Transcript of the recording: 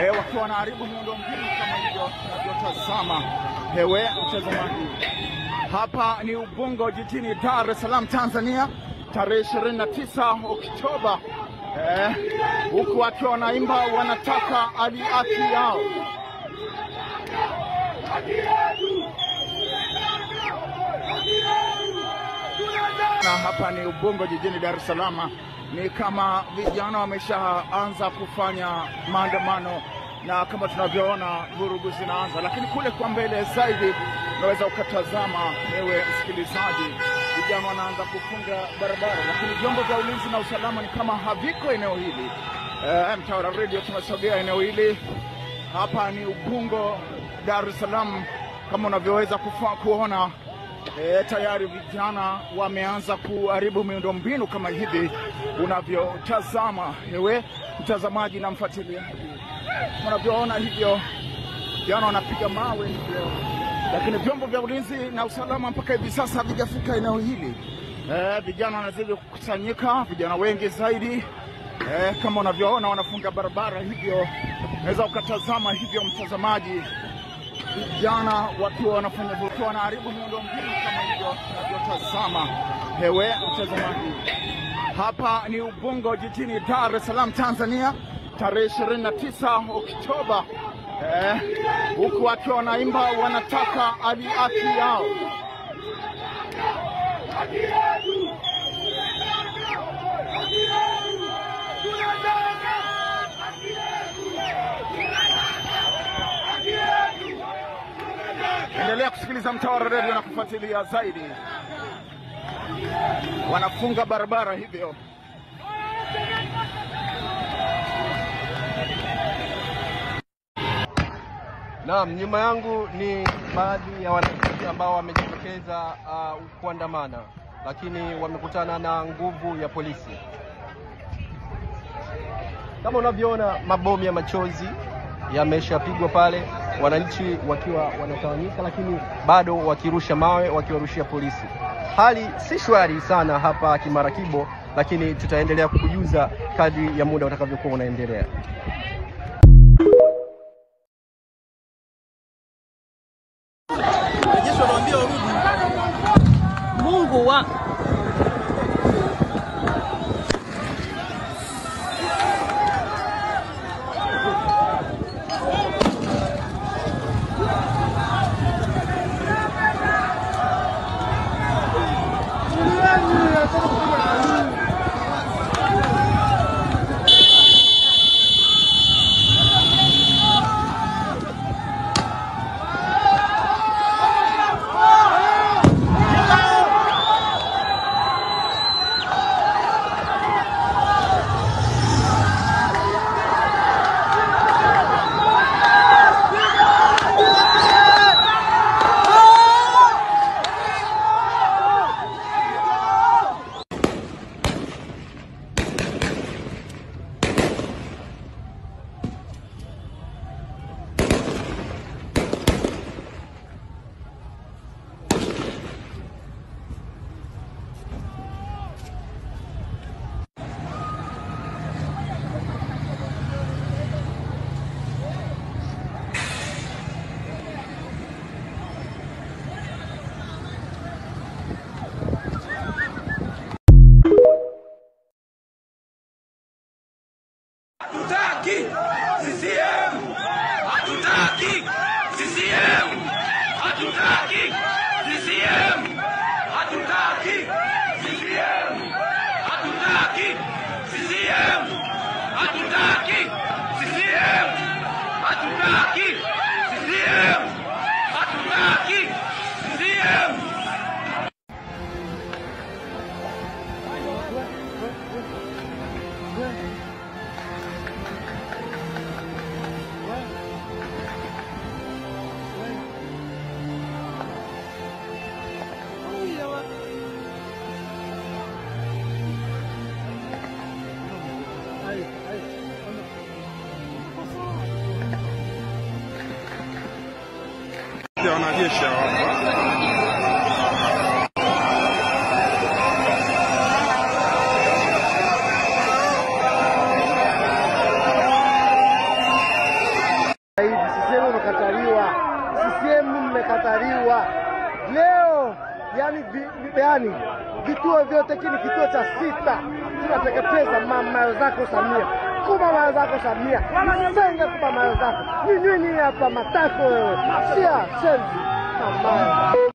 wakiwa wanaharibu miundombinu kama hivyo tunavyotazama. Hewe mtazamaji, hapa ni Ubungo jijini Dar es Salaam Tanzania, tarehe 29 Oktoba, huku wakiwa wanaimba wanataka haki yao. Na hapa ni Ubungo jijini Dar es Salaam, ni kama vijana wameshaanza kufanya maandamano, na kama tunavyoona vurugu zinaanza, lakini kule kwa mbele zaidi unaweza ukatazama ewe msikilizaji, vijana wanaanza kufunga barabara, lakini vyombo vya ulinzi na usalama ni kama haviko eneo hili. Mtawala Radio tumesogea eneo hili. Hapa ni Ubungo Dar es Salaam, kama unavyoweza kuona tayari vijana wameanza kuharibu miundombinu kama hivi unavyotazama ewe mtazamaji na mfuatiliaji. Unavyoona hivyo vijana wanapiga mawe hivyo, lakini vyombo vya ulinzi na usalama mpaka hivi sasa havijafika eneo hili. Vijana wanazidi kukusanyika, vijana wengi zaidi. Kama unavyoona wanafunga barabara hivyo, unaweza ukatazama hivyo mtazamaji, vijana wakiwa wanafanya vurugu, wanaharibu miundombinu kama hivyo tunavyotazama. Hewe mtazamaji, hapa ni Ubungo jijini Dar es Salaam Tanzania, tarehe 29 Oktoba, huku wakiwa wanaimba wanataka haki yao. Endelea kusikiliza Mtawala Radio na kufuatilia zaidi. Wanafunga barabara hivyo. Naam, nyuma yangu ni baadhi ya wananchi ambao wamejitokeza kuandamana, lakini wamekutana na nguvu ya polisi. Kama unavyoona mabomu ya machozi yameshapigwa pale, wananchi wakiwa wanatawanyika, lakini bado wakirusha mawe, wakiwarushia polisi. Hali si shwari sana hapa Kimarakibo, lakini tutaendelea kukujuza kadri ya muda utakavyokuwa unaendelea. Mungu wa hatutaki CCM, hatutaki CCM, hatutaki CCM, hatutaki CCM, hatutaki CCM, hatutaki CCM, hatutaki CCM, hatutaki CCM. Wanajeshi leo yani vituo vyote, kini kituo cha 6 tunateketeza mayo zako Samia, kuma mayo zako Samia, senge kuma mayo zako, nini hapa matako wewe, sia shenzi mamayo.